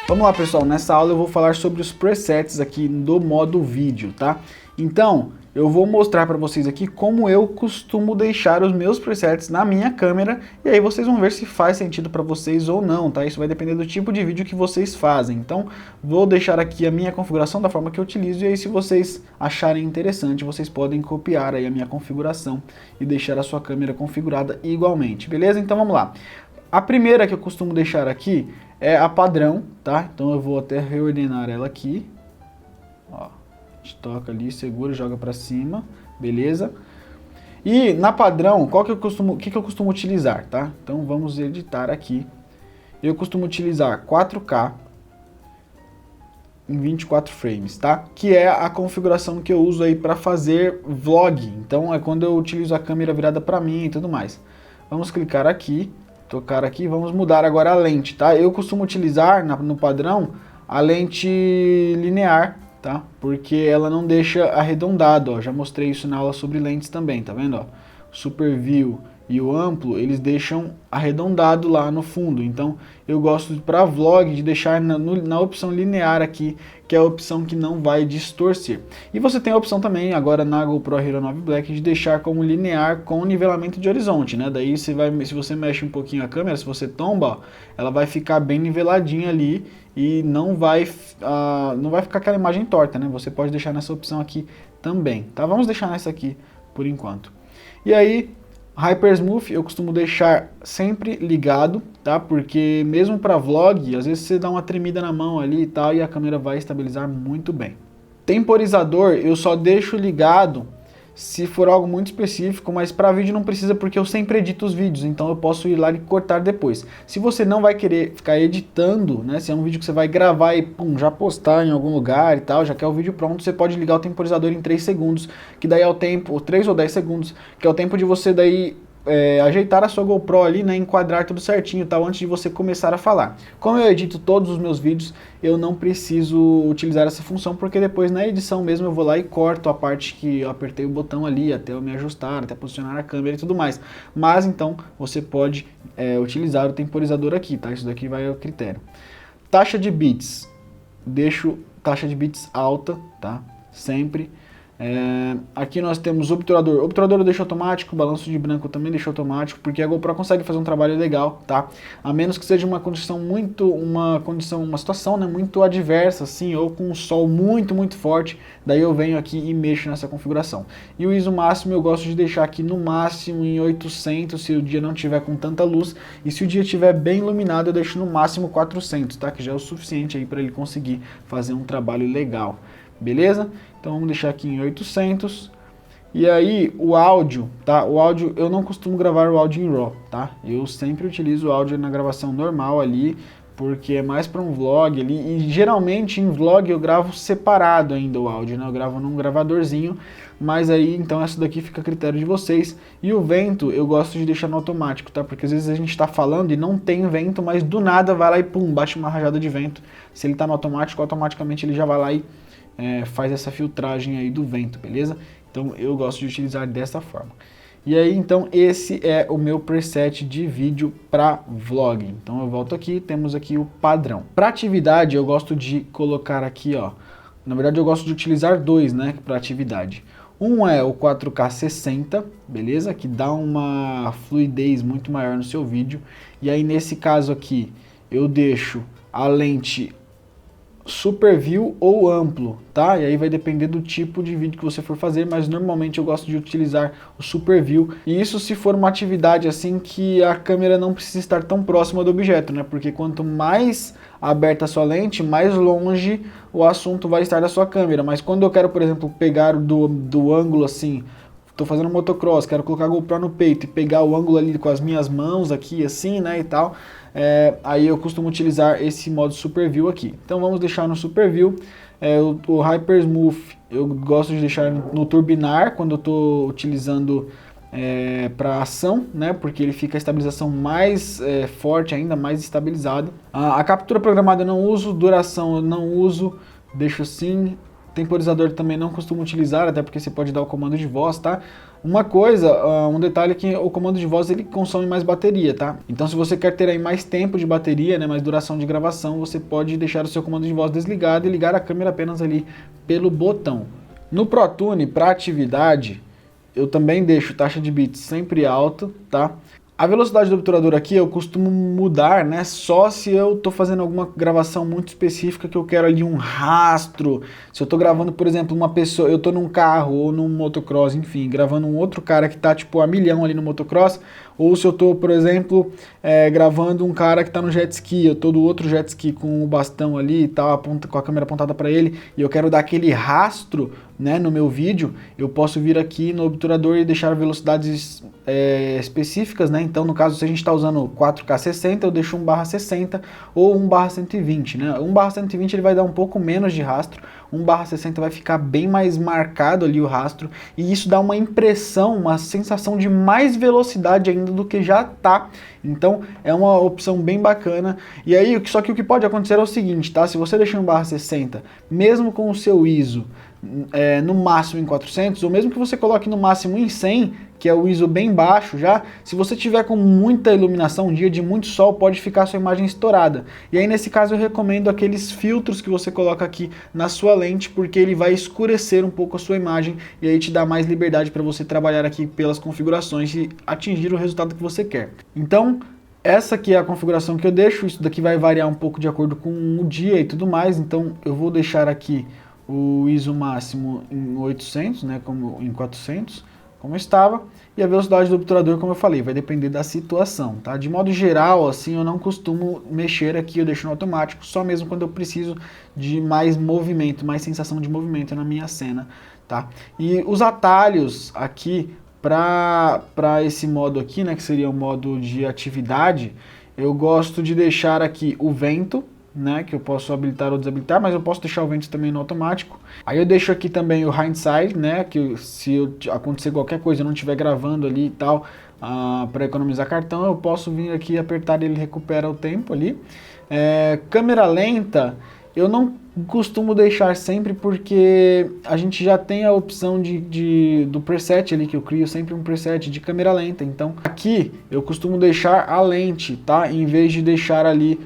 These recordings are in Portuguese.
Vamos lá, pessoal, nessa aula eu vou falar sobre os presets aqui do modo vídeo, tá? Então, eu vou mostrar para vocês aqui como eu costumo deixar os meus presets na minha câmera e aí vocês vão ver se faz sentido para vocês ou não, tá? Isso vai depender do tipo de vídeo que vocês fazem. Então, vou deixar aqui a minha configuração da forma que eu utilizo e aí se vocês acharem interessante, vocês podem copiar aí a minha configuração e deixar a sua câmera configurada igualmente, beleza? Então, vamos lá. A primeira que eu costumo deixar aqui é a padrão, tá? Então eu vou até reordenar ela aqui. Ó, a gente toca ali, segura, joga pra cima, beleza? E na padrão, o que eu costumo utilizar, tá? Então vamos editar aqui. Eu costumo utilizar 4K em 24 frames, tá? Que é a configuração que eu uso aí para fazer vlog. Então é quando eu utilizo a câmera virada para mim e tudo mais. Vamos clicar aqui. Tocar aqui, vamos mudar agora a lente, tá? Eu costumo utilizar no padrão a lente linear, tá? Porque ela não deixa arredondado, ó. Já mostrei isso na aula sobre lentes também, tá vendo, ó? Super View e o amplo, eles deixam arredondado lá no fundo. Então, eu gosto para vlog de deixar na opção linear aqui, que é a opção que não vai distorcer. E você tem a opção também, agora na GoPro Hero 9 Black, de deixar como linear com nivelamento de horizonte, né? Daí, se você mexe um pouquinho a câmera, se você tomba, ó, ela vai ficar bem niveladinha ali e não vai ficar aquela imagem torta, né? Você pode deixar nessa opção aqui também, tá? Vamos deixar nessa aqui por enquanto. E aí, Hyper Smooth eu costumo deixar sempre ligado, tá? Porque mesmo para vlog, às vezes você dá uma tremida na mão ali e tal, e a câmera vai estabilizar muito bem. Temporizador eu só deixo ligado se for algo muito específico, mas para vídeo não precisa porque eu sempre edito os vídeos, então eu posso ir lá e cortar depois. Se você não vai querer ficar editando, né, se é um vídeo que você vai gravar e pum, já postar em algum lugar e tal, já quer o vídeo pronto, você pode ligar o temporizador em 3 segundos, que daí é o tempo, ou 3 ou 10 segundos, que é o tempo de você daí ajeitar a sua GoPro ali, né, enquadrar tudo certinho, tal, antes de você começar a falar. Como eu edito todos os meus vídeos, eu não preciso utilizar essa função, porque depois na edição mesmo eu vou lá e corto a parte que eu apertei o botão ali, até eu me ajustar, até posicionar a câmera e tudo mais. Mas então você pode utilizar o temporizador aqui, tá? Isso daqui vai ao critério. Taxa de bits, deixo taxa de bits alta, tá? Sempre. Aqui nós temos obturador. Obturador eu deixo automático, balanço de branco também deixo automático, porque a GoPro consegue fazer um trabalho legal, tá? A menos que seja uma situação, né, muito adversa, assim, ou com um sol muito forte, daí eu venho aqui e mexo nessa configuração. E o ISO máximo eu gosto de deixar aqui no máximo em 800, se o dia não tiver com tanta luz, e se o dia estiver bem iluminado eu deixo no máximo 400, tá? Que já é o suficiente aí para ele conseguir fazer um trabalho legal. Beleza? Então vamos deixar aqui em 800. E aí o áudio, tá? O áudio, eu não costumo gravar o áudio em RAW, tá? Eu sempre utilizo o áudio na gravação normal ali, porque é mais para um vlog ali. E geralmente em vlog eu gravo separado ainda o áudio, né? Eu gravo num gravadorzinho, mas aí então essa daqui fica a critério de vocês. E o vento eu gosto de deixar no automático, tá? Porque às vezes a gente tá falando e não tem vento, mas do nada vai lá e pum, bate uma rajada de vento. Se ele tá no automático, automaticamente ele já vai lá e faz essa filtragem aí do vento, beleza? Então eu gosto de utilizar dessa forma. E aí então esse é o meu preset de vídeo para vlog. Então eu volto aqui, temos aqui o padrão. Para atividade eu gosto de colocar aqui, ó. Na verdade eu gosto de utilizar dois, né, para atividade. Um é o 4K 60, beleza? Que dá uma fluidez muito maior no seu vídeo. E aí nesse caso aqui eu deixo a lente Super View ou amplo, tá? E aí vai depender do tipo de vídeo que você for fazer, mas normalmente eu gosto de utilizar o Super View. E isso se for uma atividade assim que a câmera não precisa estar tão próxima do objeto, né? Porque quanto mais aberta a sua lente, mais longe o assunto vai estar da sua câmera. Mas quando eu quero, por exemplo, pegar do ângulo assim, tô fazendo motocross, quero colocar a GoPro no peito e pegar o ângulo ali com as minhas mãos aqui assim, né, e tal, aí eu costumo utilizar esse modo Super View aqui. Então vamos deixar no Super View. O Hyper Smooth eu gosto de deixar no turbinar quando eu tô utilizando para ação, né, porque ele fica a estabilização mais forte ainda, mais estabilizado. A captura programada eu não uso, duração eu não uso, deixo assim. temporizador também não costumo utilizar, até porque você pode dar o comando de voz, tá? Uma coisa, um detalhe é que o comando de voz ele consome mais bateria, tá? Então se você quer ter aí mais tempo de bateria, né, mais duração de gravação, você pode deixar o seu comando de voz desligado e ligar a câmera apenas ali pelo botão. No ProTune, para atividade, eu também deixo taxa de bits sempre alta, tá? A velocidade do obturador aqui eu costumo mudar, né, só se eu tô fazendo alguma gravação muito específica que eu quero ali um rastro. Se eu tô gravando, por exemplo, uma pessoa, eu tô num carro ou num motocross, enfim, gravando um outro cara que tá tipo a milhão ali no motocross, ou se eu tô, por exemplo, gravando um cara que tá no jet ski, eu tô do outro jet ski com o bastão ali e tal, com a câmera apontada para ele, e eu quero dar aquele rastro, né, no meu vídeo, eu posso vir aqui no obturador e deixar velocidades específicas, né? Então, no caso, se a gente está usando 4K 60, eu deixo 1/60 ou 1/120, né? 1/120 ele vai dar um pouco menos de rastro, 1/60 vai ficar bem mais marcado ali o rastro, e isso dá uma impressão, uma sensação de mais velocidade ainda do que já tá. Então é uma opção bem bacana. E aí, só que o que pode acontecer é o seguinte, tá? Se você deixar 1/60, mesmo com o seu ISO no máximo em 400, ou mesmo que você coloque no máximo em 100, que é o ISO bem baixo já, se você tiver com muita iluminação, um dia de muito sol, pode ficar a sua imagem estourada. E aí nesse caso eu recomendo aqueles filtros que você coloca aqui na sua lente, porque ele vai escurecer um pouco a sua imagem e aí te dá mais liberdade para você trabalhar aqui pelas configurações e atingir o resultado que você quer. Então, essa aqui é a configuração que eu deixo, isso daqui vai variar um pouco de acordo com o dia e tudo mais, então eu vou deixar aqui o ISO máximo em 800, né, como em 400, como estava, e a velocidade do obturador, como eu falei, vai depender da situação, tá? De modo geral, assim, eu não costumo mexer aqui, eu deixo no automático, só mesmo quando eu preciso de mais movimento, mais sensação de movimento na minha cena, tá? E os atalhos aqui, para esse modo aqui, né, que seria o modo de atividade, eu gosto de deixar aqui o vento, né, que eu posso habilitar ou desabilitar, mas eu posso deixar o vento também no automático. Aí eu deixo aqui também o hindsight, né, que se acontecer qualquer coisa, eu não estiver gravando ali e tal, para economizar cartão, eu posso vir aqui apertar e ele recupera o tempo ali. Câmera lenta, eu não costumo deixar sempre porque a gente já tem a opção do preset ali, que eu crio sempre um preset de câmera lenta. Então aqui eu costumo deixar a lente, tá? Em vez de deixar ali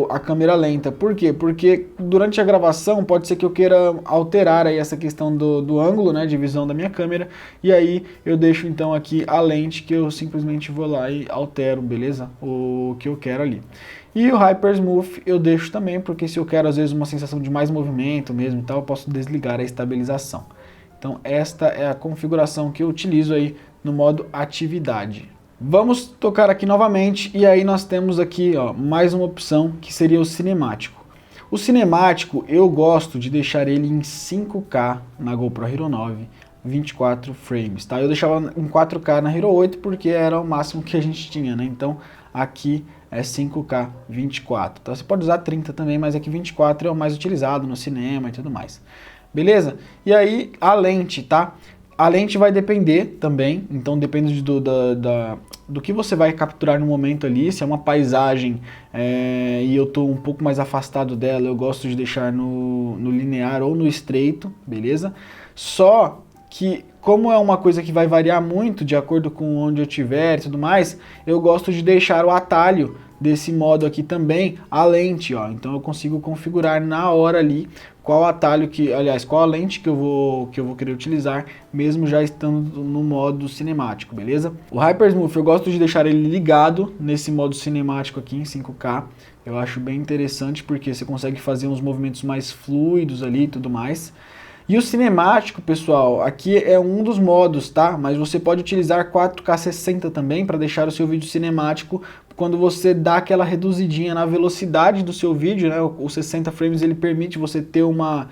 a câmera lenta. Por quê? Porque durante a gravação pode ser que eu queira alterar aí essa questão do ângulo, né, de visão da minha câmera, e aí eu deixo então aqui a lente, que eu simplesmente vou lá e altero, beleza? O que eu quero ali. E o Hyper Smooth eu deixo também, porque se eu quero às vezes uma sensação de mais movimento mesmo e tal, eu posso desligar a estabilização. Então esta é a configuração que eu utilizo aí no modo atividade. Vamos tocar aqui novamente e aí nós temos aqui, ó, mais uma opção que seria o cinemático. O cinemático eu gosto de deixar ele em 5K na GoPro Hero 9, 24 frames, tá? Eu deixava em 4K na Hero 8 porque era o máximo que a gente tinha, né? Então aqui é 5K 24, tá? Você pode usar 30 também, mas aqui 24 é o mais utilizado no cinema e tudo mais. Beleza? E aí a lente, tá? A lente vai depender também, então depende do que você vai capturar no momento ali. Se é uma paisagem e eu estou um pouco mais afastado dela, eu gosto de deixar no linear ou no estreito, beleza? Só que, como é uma coisa que vai variar muito de acordo com onde eu estiver e tudo mais, eu gosto de deixar o atalho desse modo aqui também, a lente, ó. Então eu consigo configurar na hora ali qual atalho qual a lente que eu vou querer utilizar, mesmo já estando no modo cinemático, beleza? O Hyper Smooth eu gosto de deixar ele ligado nesse modo cinemático aqui em 5K. Eu acho bem interessante porque você consegue fazer uns movimentos mais fluidos ali e tudo mais. E o cinemático, pessoal, aqui é um dos modos, tá? Mas você pode utilizar 4K 60 também para deixar o seu vídeo cinemático quando você dá aquela reduzidinha na velocidade do seu vídeo, né? O 60 frames ele permite você ter uma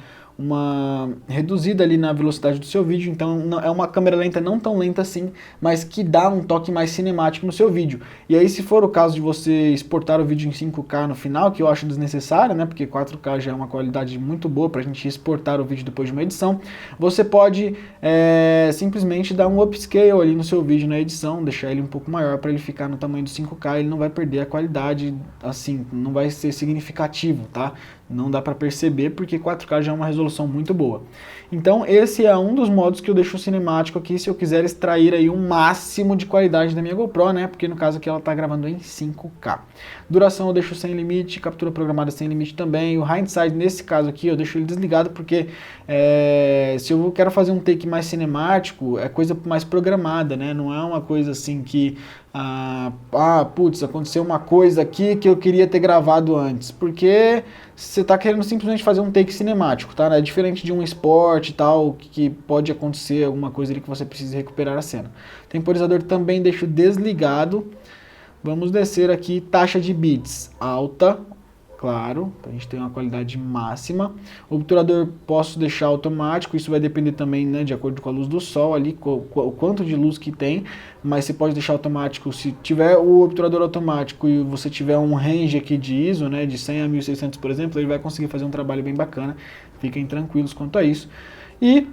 reduzida ali na velocidade do seu vídeo, então é uma câmera lenta, não tão lenta assim, mas que dá um toque mais cinemático no seu vídeo. E aí, se for o caso de você exportar o vídeo em 5K no final, que eu acho desnecessário, né, porque 4K já é uma qualidade muito boa para a gente exportar o vídeo depois de uma edição, você pode simplesmente dar um upscale ali no seu vídeo na edição, deixar ele um pouco maior para ele ficar no tamanho do 5K, ele não vai perder a qualidade, assim, não vai ser significativo, tá? Não dá para perceber porque 4K já é uma resolução muito boa. Então esse é um dos modos que eu deixo o cinemático aqui se eu quiser extrair aí um máximo de qualidade da minha GoPro, né? Porque no caso aqui ela está gravando em 5K. Duração eu deixo sem limite, captura programada sem limite também. O hindsight nesse caso aqui eu deixo ele desligado porque se eu quero fazer um take mais cinemático é coisa mais programada, né? Não é uma coisa assim que putz, aconteceu uma coisa aqui que eu queria ter gravado antes, porque você está querendo simplesmente fazer um take cinemático, tá? É diferente de um esporte e tal, que pode acontecer alguma coisa ali que você precisa recuperar a cena. Temporizador também deixo desligado. Vamos descer aqui, taxa de bits alta, claro, para a gente ter uma qualidade máxima. O obturador posso deixar automático, isso vai depender também, né, de acordo com a luz do sol ali, o quanto de luz que tem, mas você pode deixar automático se tiver o obturador automático e você tiver um range aqui de ISO, né, de 100 a 1600, por exemplo, ele vai conseguir fazer um trabalho bem bacana, fiquem tranquilos quanto a isso. E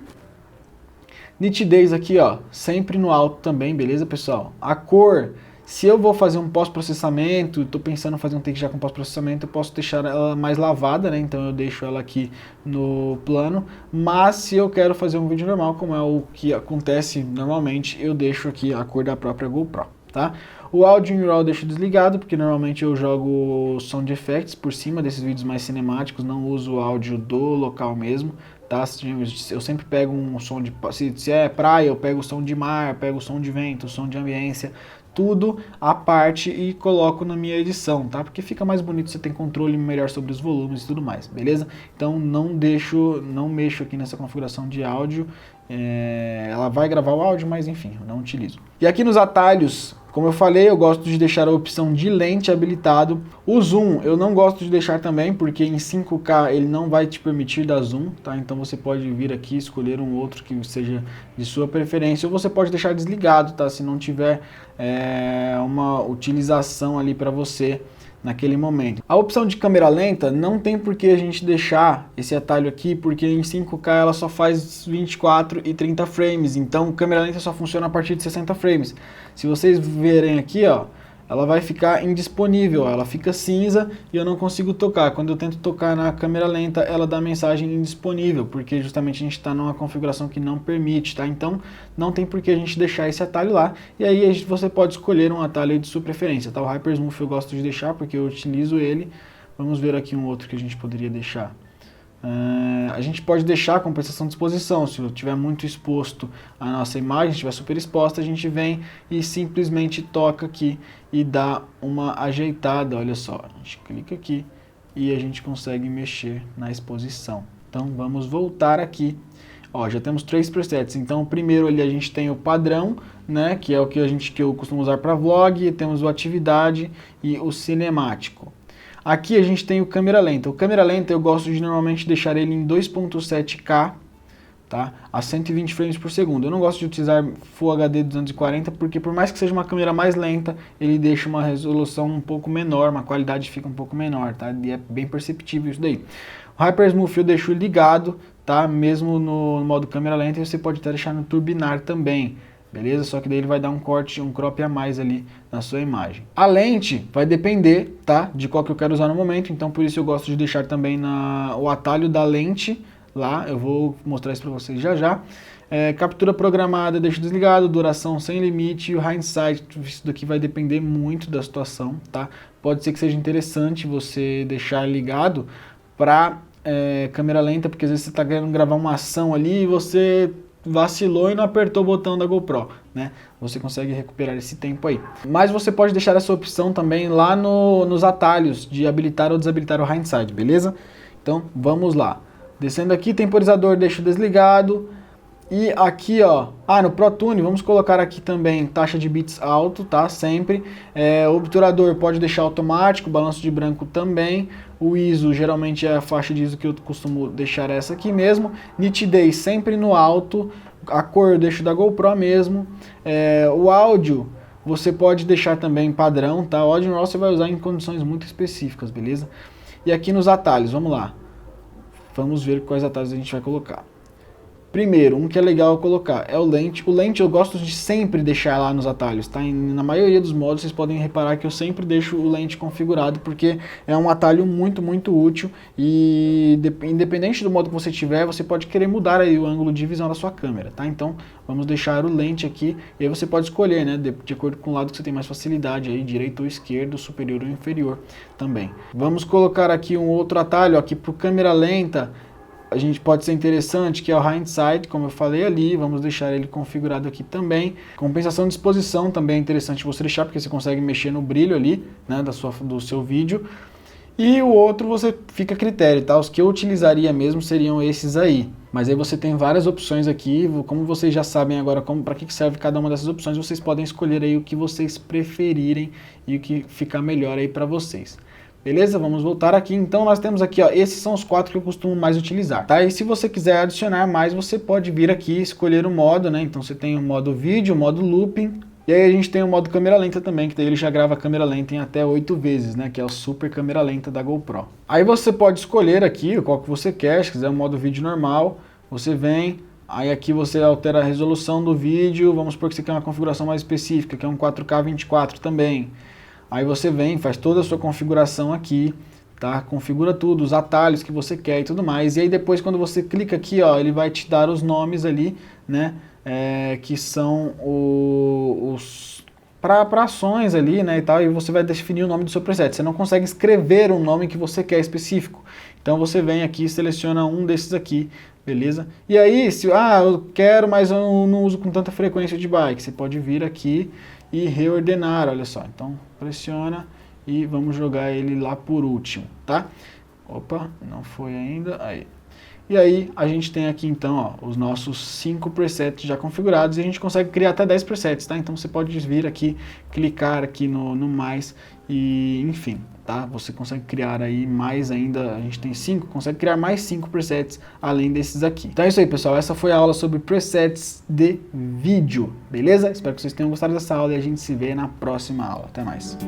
nitidez aqui, ó, sempre no alto também, beleza, pessoal? A cor, se eu vou fazer um pós-processamento, estou pensando em fazer um take já com pós-processamento, eu posso deixar ela mais lavada, né? Então eu deixo ela aqui no plano. Mas se eu quero fazer um vídeo normal, como é o que acontece normalmente, eu deixo aqui a cor da própria GoPro, tá? O áudio em RAW eu deixo desligado, porque normalmente eu jogo Sound Effects por cima desses vídeos mais cinemáticos, não uso o áudio do local mesmo, tá? Eu sempre pego um som de... Se é praia, eu pego o som de mar, pego o som de vento, o som de ambiência, tudo à parte e coloco na minha edição, tá? Porque fica mais bonito, você tem controle melhor sobre os volumes e tudo mais, beleza? Então não mexo aqui nessa configuração de áudio, ela vai gravar o áudio, mas enfim, eu não utilizo. E aqui nos atalhos, como eu falei, eu gosto de deixar a opção de lente habilitado. O zoom eu não gosto de deixar também, porque em 5K ele não vai te permitir dar zoom, tá? Então você pode vir aqui escolher um outro que seja de sua preferência, ou você pode deixar desligado, tá? Se não tiver uma utilização ali para você naquele momento. A opção de câmera lenta não tem por que a gente deixar esse atalho aqui, porque em 5K ela só faz 24 e 30 frames, então câmera lenta só funciona a partir de 60 frames. Se vocês verem aqui, ó, ela vai ficar indisponível, ó, ela fica cinza e eu não consigo tocar. Quando eu tento tocar na câmera lenta, ela dá mensagem indisponível, porque justamente a gente está numa configuração que não permite, tá? Então não tem por que a gente deixar esse atalho lá, e aí você pode escolher um atalho de sua preferência, tá? O Hyper Smooth eu gosto de deixar porque eu utilizo ele. Vamos ver aqui um outro que a gente poderia deixar. A gente pode deixar a compensação de exposição. Se eu estiver muito exposto a nossa imagem, estiver super exposta, a gente vem e simplesmente toca aqui e dá uma ajeitada. Olha só, a gente clica aqui e a gente consegue mexer na exposição. Então vamos voltar aqui. Ó, já temos 3 presets. Então primeiro ali a gente tem o padrão, né, que é o que eu costumo usar para vlog, temos o atividade e o cinemático. Aqui a gente tem o câmera lenta. O câmera lenta eu gosto de normalmente deixar ele em 2.7K, tá? A 120 frames por segundo. Eu não gosto de utilizar Full HD 240 porque por mais que seja uma câmera mais lenta, ele deixa uma resolução um pouco menor, uma qualidade fica um pouco menor, tá? E é bem perceptível isso daí. O Hyper Smooth eu deixo ligado, tá? Mesmo no modo câmera lenta, você pode até deixar no turbinar também. Beleza? Só que daí ele vai dar um corte, um crop a mais ali na sua imagem. A lente vai depender, tá? De qual que eu quero usar no momento, então por isso eu gosto de deixar também o atalho da lente lá, eu vou mostrar isso para vocês já já. Captura programada, deixo desligado, duração sem limite, e o hindsight, isso daqui vai depender muito da situação, tá? Pode ser que seja interessante você deixar ligado para câmera lenta, porque às vezes você está querendo gravar uma ação ali e você vacilou e não apertou o botão da GoPro, né? Você consegue recuperar esse tempo aí. Mas você pode deixar essa opção também lá nos atalhos de habilitar ou desabilitar o hindsight, beleza? Então vamos lá. Descendo aqui, temporizador deixo desligado. E aqui, ó, no ProTune, vamos colocar aqui também taxa de bits alto, tá? Sempre. O obturador pode deixar automático, balanço de branco também. O ISO, geralmente é a faixa de ISO que eu costumo deixar essa aqui mesmo. Nitidez sempre no alto. A cor eu deixo da GoPro mesmo. O áudio você pode deixar também padrão, tá? O áudio normal você vai usar em condições muito específicas, beleza? E aqui nos atalhos, vamos lá. Vamos ver quais atalhos a gente vai colocar. Primeiro, um que é legal colocar é o lente. O lente eu gosto de sempre deixar lá nos atalhos, tá? Na maioria dos modos vocês podem reparar que eu sempre deixo o lente configurado, porque é um atalho muito útil e independente do modo que você tiver, você pode querer mudar aí o ângulo de visão da sua câmera, tá? Então vamos deixar o lente aqui e aí você pode escolher, né? De acordo com o lado que você tem mais facilidade aí, direito ou esquerdo, superior ou inferior também. Vamos colocar aqui um outro atalho aqui para câmera lenta. A gente pode ser interessante, que é o Hindsight, como eu falei ali, vamos deixar ele configurado aqui também. Compensação de exposição também é interessante você deixar, porque você consegue mexer no brilho ali, né, do seu vídeo. E o outro você fica a critério, tá? Os que eu utilizaria mesmo seriam esses aí. Mas aí você tem várias opções aqui, como vocês já sabem agora para que serve cada uma dessas opções, vocês podem escolher aí o que vocês preferirem e o que ficar melhor aí para vocês. Beleza? Vamos voltar aqui. Então nós temos aqui, ó, esses são os 4 que eu costumo mais utilizar, tá? E se você quiser adicionar mais, você pode vir aqui e escolher o modo, né? Então você tem o modo vídeo, o modo looping, e aí a gente tem o modo câmera lenta também, que daí ele já grava a câmera lenta em até 8 vezes, né? Que é o super câmera lenta da GoPro. Aí você pode escolher aqui qual que você quer, se quiser o modo vídeo normal, você vem, aí aqui você altera a resolução do vídeo, vamos supor que você quer uma configuração mais específica, que é um 4K 24 também. Aí você vem, faz toda a sua configuração aqui, tá? Configura tudo, os atalhos que você quer e tudo mais. E aí depois quando você clica aqui, ó, ele vai te dar os nomes ali, né? Que são os para ações ali, né, e tal, e você vai definir o nome do seu preset. Você não consegue escrever um nome que você quer específico. Então você vem aqui e seleciona um desses aqui, beleza? E aí, se eu quero, mas eu não uso com tanta frequência de bike, você pode vir aqui e reordenar, olha só. Então pressiona e vamos jogar ele lá por último, tá? Opa, não foi ainda, aí. E aí a gente tem aqui então, ó, os nossos 5 presets já configurados e a gente consegue criar até 10 presets, tá? Então você pode vir aqui, clicar aqui no mais e enfim, tá? Você consegue criar aí mais ainda, a gente tem 5, consegue criar mais 5 presets além desses aqui. Então é isso aí, pessoal, essa foi a aula sobre presets de vídeo, beleza? Espero que vocês tenham gostado dessa aula e a gente se vê na próxima aula. Até mais!